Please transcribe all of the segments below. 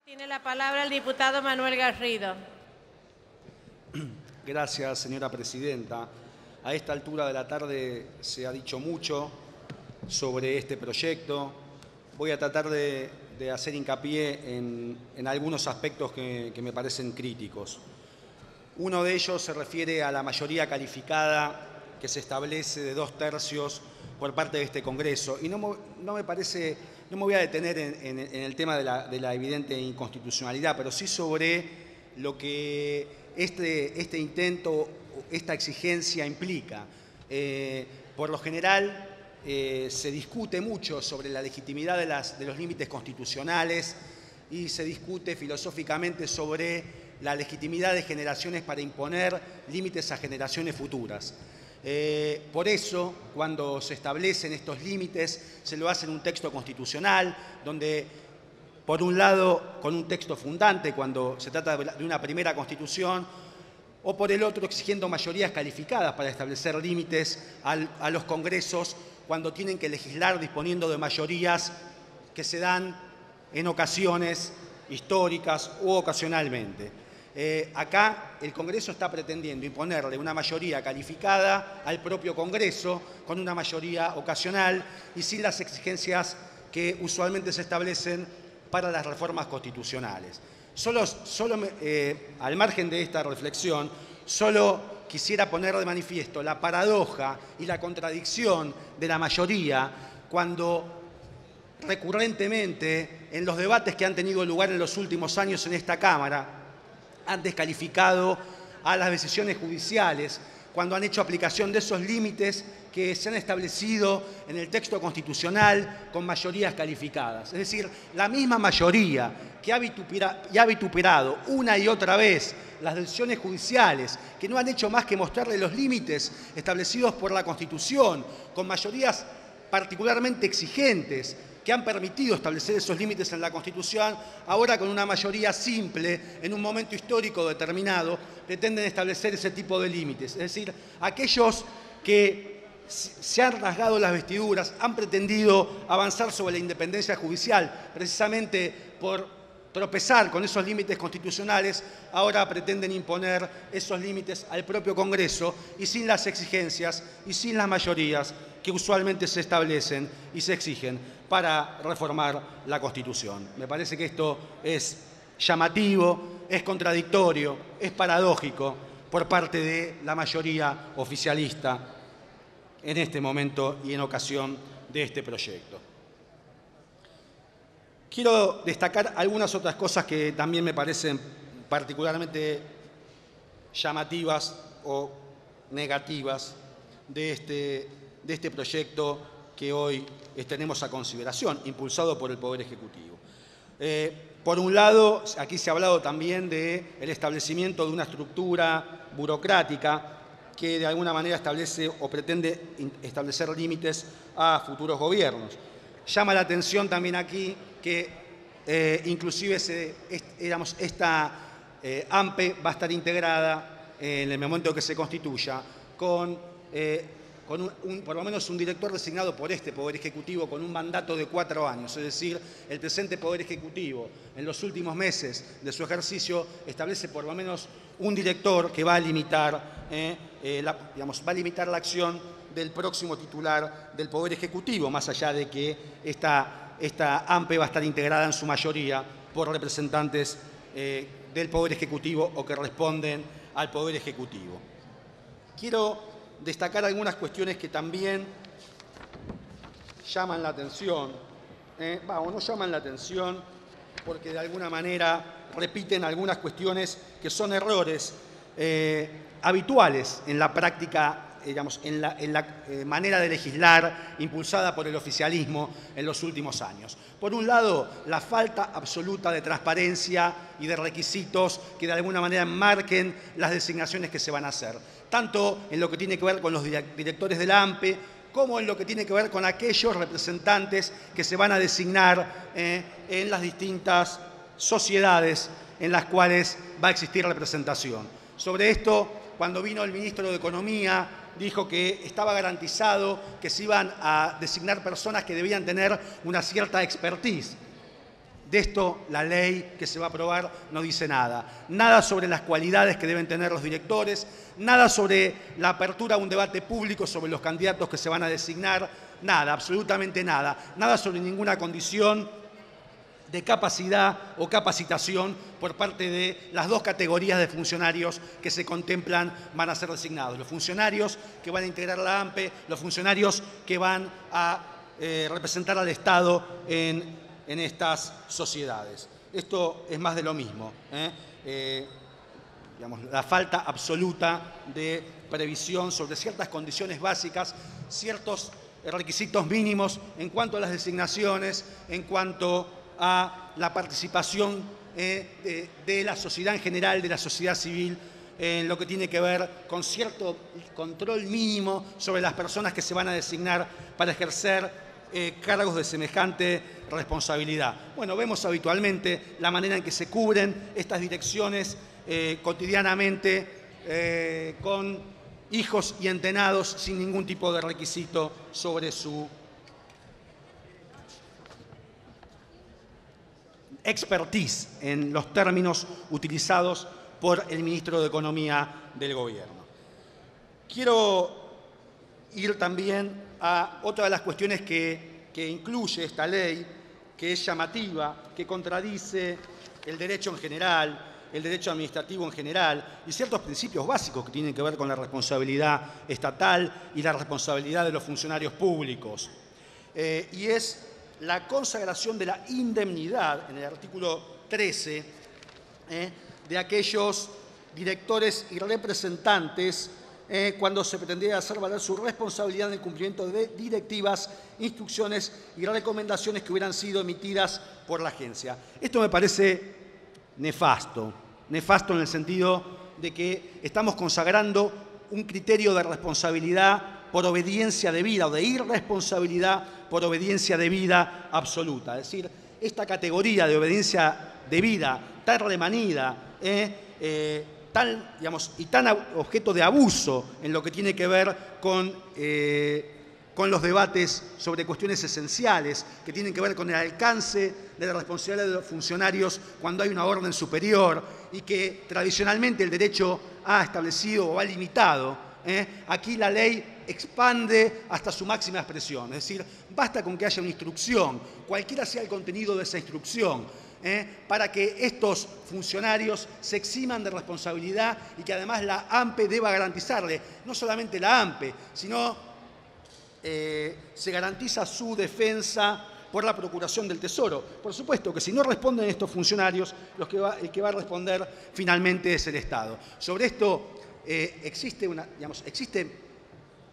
Tiene la palabra el diputado Manuel Garrido. Gracias, señora presidenta. A esta altura de la tarde se ha dicho mucho sobre este proyecto. Voy a tratar de hacer hincapié en algunos aspectos que me parecen críticos. Uno de ellos se refiere a la mayoría calificada que se establece de 2/3 por parte de este Congreso. Y no me voy a detener en el tema de la evidente inconstitucionalidad, pero sí sobre lo que este intento, esta exigencia implica. Por lo general, se discute mucho sobre la legitimidad de los límites constitucionales y se discute filosóficamente sobre la legitimidad de generaciones para imponer límites a generaciones futuras. Por eso, cuando se establecen estos límites, se lo hace en un texto constitucional, donde, por un lado, con un texto fundante, cuando se trata de una primera constitución, o por el otro, exigiendo mayorías calificadas para establecer límites a los congresos cuando tienen que legislar disponiendo de mayorías que se dan en ocasiones históricas u ocasionalmente. Acá el Congreso está pretendiendo imponerle una mayoría calificada al propio Congreso con una mayoría ocasional y sin las exigencias que usualmente se establecen para las reformas constitucionales. Al margen de esta reflexión, solo quisiera poner de manifiesto la paradoja y la contradicción de la mayoría cuando recurrentemente en los debates que han tenido lugar en los últimos años en esta Cámara han descalificado a las decisiones judiciales cuando han hecho aplicación de esos límites que se han establecido en el texto constitucional con mayorías calificadas. Es decir, la misma mayoría que ha vituperado una y otra vez las decisiones judiciales, que no han hecho más que mostrarle los límites establecidos por la Constitución, con mayorías particularmente exigentes, que han permitido establecer esos límites en la Constitución, ahora con una mayoría simple, en un momento histórico determinado, pretenden establecer ese tipo de límites. Es decir, aquellos que se han rasgado las vestiduras, han pretendido avanzar sobre la independencia judicial, precisamente por tropezar con esos límites constitucionales, ahora pretenden imponer esos límites al propio Congreso y sin las exigencias y sin las mayorías que usualmente se establecen y se exigen para reformar la Constitución. Me parece que esto es llamativo, es contradictorio, es paradójico por parte de la mayoría oficialista en este momento y en ocasión de este proyecto. Quiero destacar algunas otras cosas que también me parecen particularmente llamativas o negativas de este proyecto que hoy tenemos a consideración, impulsado por el Poder Ejecutivo. Por un lado, aquí se ha hablado también del establecimiento de una estructura burocrática que de alguna manera establece o pretende establecer límites a futuros gobiernos. Llama la atención también aquí que inclusive esta AMPE va a estar integrada en el momento que se constituya con por lo menos un director designado por este Poder Ejecutivo con un mandato de 4 años. Es decir, el presente Poder Ejecutivo en los últimos meses de su ejercicio establece por lo menos un director que va a limitar, la acción del próximo titular del Poder Ejecutivo, más allá de que esta AMPE va a estar integrada en su mayoría por representantes del Poder Ejecutivo o que responden al Poder Ejecutivo. Quiero destacar algunas cuestiones que también llaman la atención. No llaman la atención porque de alguna manera repiten algunas cuestiones que son errores habituales en la práctica, en la manera de legislar impulsada por el oficialismo en los últimos años. Por un lado, la falta absoluta de transparencia y de requisitos que de alguna manera marquen las designaciones que se van a hacer, tanto en lo que tiene que ver con los directores de la AMPE, como en lo que tiene que ver con aquellos representantes que se van a designar en las distintas sociedades en las cuales va a existir representación. Sobre esto, cuando vino el ministro de Economía, dijo que estaba garantizado que se iban a designar personas que debían tener una cierta expertise. De esto la ley que se va a aprobar no dice nada. Nada sobre las cualidades que deben tener los directores, nada sobre la apertura a un debate público sobre los candidatos que se van a designar, nada, absolutamente nada. Nada sobre ninguna condición de capacidad o capacitación por parte de las dos categorías de funcionarios que se contemplan van a ser designados. Los funcionarios que van a integrar la AMPE, los funcionarios que van a representar al Estado en estas sociedades. Esto es más de lo mismo, digamos, la falta absoluta de previsión sobre ciertas condiciones básicas, ciertos requisitos mínimos en cuanto a las designaciones, en cuanto a la participación de la sociedad en general, de la sociedad civil, en lo que tiene que ver con cierto control mínimo sobre las personas que se van a designar para ejercer cargos de semejante responsabilidad. Bueno, vemos habitualmente la manera en que se cubren estas direcciones cotidianamente con hijos y entenados sin ningún tipo de requisito sobre su expertise en los términos utilizados por el ministro de Economía del Gobierno. Quiero ir también a otra de las cuestiones que incluye esta ley, que es llamativa, que contradice el derecho en general, el derecho administrativo en general y ciertos principios básicos que tienen que ver con la responsabilidad estatal y la responsabilidad de los funcionarios públicos. Y es la consagración de la indemnidad, en el artículo 13, de aquellos directores y representantes cuando se pretendía hacer valer su responsabilidad en el cumplimiento de directivas, instrucciones y recomendaciones que hubieran sido emitidas por la agencia. Esto me parece nefasto en el sentido de que estamos consagrando un criterio de responsabilidad por obediencia debida o de irresponsabilidad por obediencia debida absoluta. Es decir, esta categoría de obediencia debida tan remanida, tan objeto de abuso en lo que tiene que ver con los debates sobre cuestiones esenciales, que tienen que ver con el alcance de la responsabilidad de los funcionarios cuando hay una orden superior y que tradicionalmente el derecho ha establecido o ha limitado. Aquí la ley expande hasta su máxima expresión, es decir, basta con que haya una instrucción, cualquiera sea el contenido de esa instrucción, para que estos funcionarios se eximan de responsabilidad y que además la AMPE deba garantizarle, no solamente la AMPE, sino se garantiza su defensa por la Procuración del Tesoro. Por supuesto que si no responden estos funcionarios, el que va a responder finalmente es el Estado. Sobre esto existe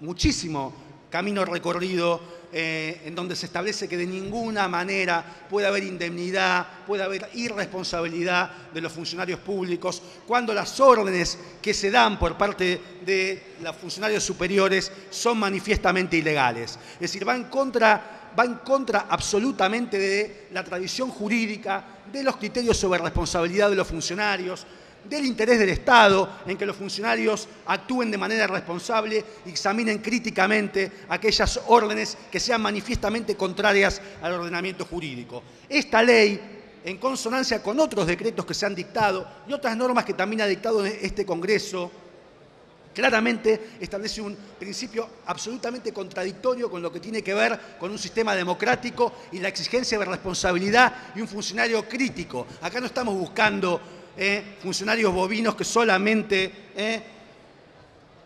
muchísimo camino recorrido en donde se establece que de ninguna manera puede haber indemnidad, puede haber irresponsabilidad de los funcionarios públicos cuando las órdenes que se dan por parte de los funcionarios superiores son manifiestamente ilegales. Es decir, va en contra absolutamente de la tradición jurídica, de los criterios sobre responsabilidad de los funcionarios, del interés del Estado en que los funcionarios actúen de manera responsable y examinen críticamente aquellas órdenes que sean manifiestamente contrarias al ordenamiento jurídico. Esta ley, en consonancia con otros decretos que se han dictado y otras normas que también ha dictado este Congreso, claramente establece un principio absolutamente contradictorio con lo que tiene que ver con un sistema democrático y la exigencia de responsabilidad y un funcionario crítico. Acá no estamos buscando funcionarios bovinos que solamente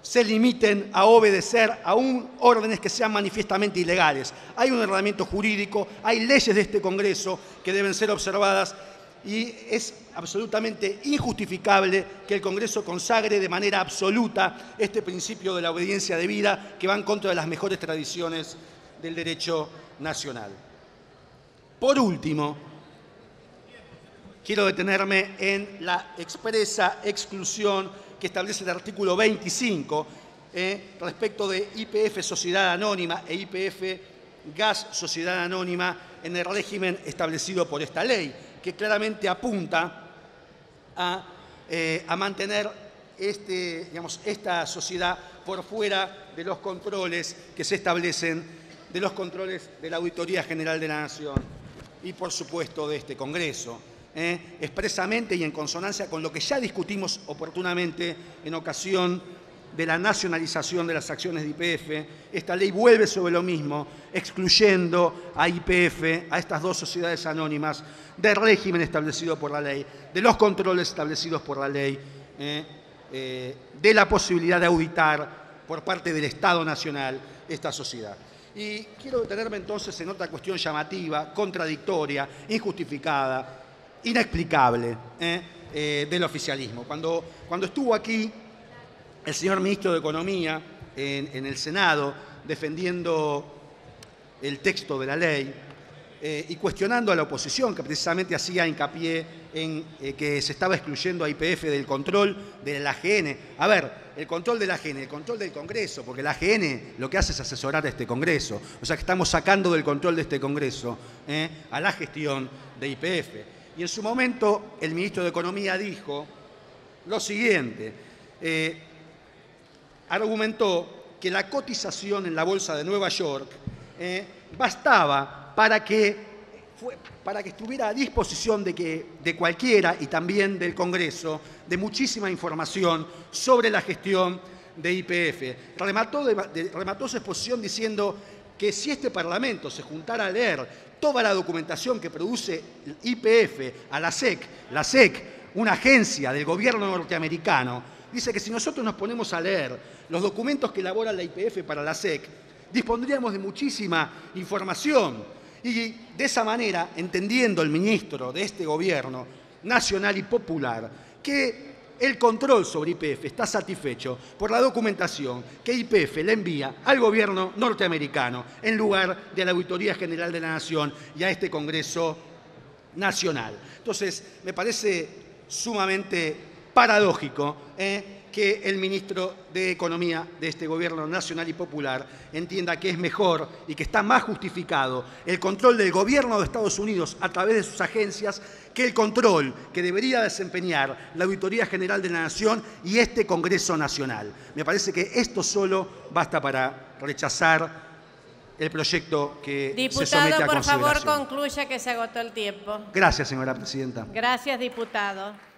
se limiten a obedecer a órdenes que sean manifiestamente ilegales. Hay un ordenamiento jurídico, hay leyes de este Congreso que deben ser observadas y es absolutamente injustificable que el Congreso consagre de manera absoluta este principio de la obediencia debida que va en contra de las mejores tradiciones del derecho nacional. Por último, quiero detenerme en la expresa exclusión que establece el artículo 25 respecto de YPF Sociedad Anónima e YPF Gas Sociedad Anónima en el régimen establecido por esta ley, que claramente apunta a mantener esta sociedad por fuera de los controles que se establecen, de los controles de la Auditoría General de la Nación y, por supuesto, de este Congreso. Expresamente y en consonancia con lo que ya discutimos oportunamente en ocasión de la nacionalización de las acciones de YPF, esta ley vuelve sobre lo mismo, excluyendo a YPF, a estas dos sociedades anónimas, del régimen establecido por la ley, de los controles establecidos por la ley, de la posibilidad de auditar por parte del Estado Nacional esta sociedad. Y quiero detenerme entonces en otra cuestión llamativa, contradictoria, injustificada, inexplicable del oficialismo. Cuando estuvo aquí el señor ministro de Economía en el Senado defendiendo el texto de la ley y cuestionando a la oposición, que precisamente hacía hincapié en que se estaba excluyendo a YPF del control de la AGN. A ver, el control de la AGN, el control del Congreso, porque la AGN lo que hace es asesorar a este Congreso. O sea que estamos sacando del control de este Congreso a la gestión de YPF. Y en su momento el ministro de Economía dijo lo siguiente, argumentó que la cotización en la Bolsa de Nueva York bastaba para que estuviera a disposición de cualquiera y también del Congreso de muchísima información sobre la gestión de YPF. Remató su exposición diciendo que si este Parlamento se juntara a leer toda la documentación que produce YPF a la SEC, una agencia del gobierno norteamericano, dice que si nosotros nos ponemos a leer los documentos que elabora la YPF para la SEC, dispondríamos de muchísima información. Y de esa manera, entendiendo el ministro de este gobierno nacional y popular que el control sobre YPF está satisfecho por la documentación que YPF le envía al gobierno norteamericano en lugar de a la Auditoría General de la Nación y a este Congreso Nacional. Entonces, me parece sumamente paradójico que el ministro de Economía de este gobierno nacional y popular entienda que es mejor y que está más justificado el control del gobierno de Estados Unidos a través de sus agencias que el control que debería desempeñar la Auditoría General de la Nación y este Congreso Nacional. Me parece que esto solo basta para rechazar el proyecto que se somete a consideración. Diputado, por favor, concluya que se agotó el tiempo. Gracias, señora presidenta. Gracias, diputado.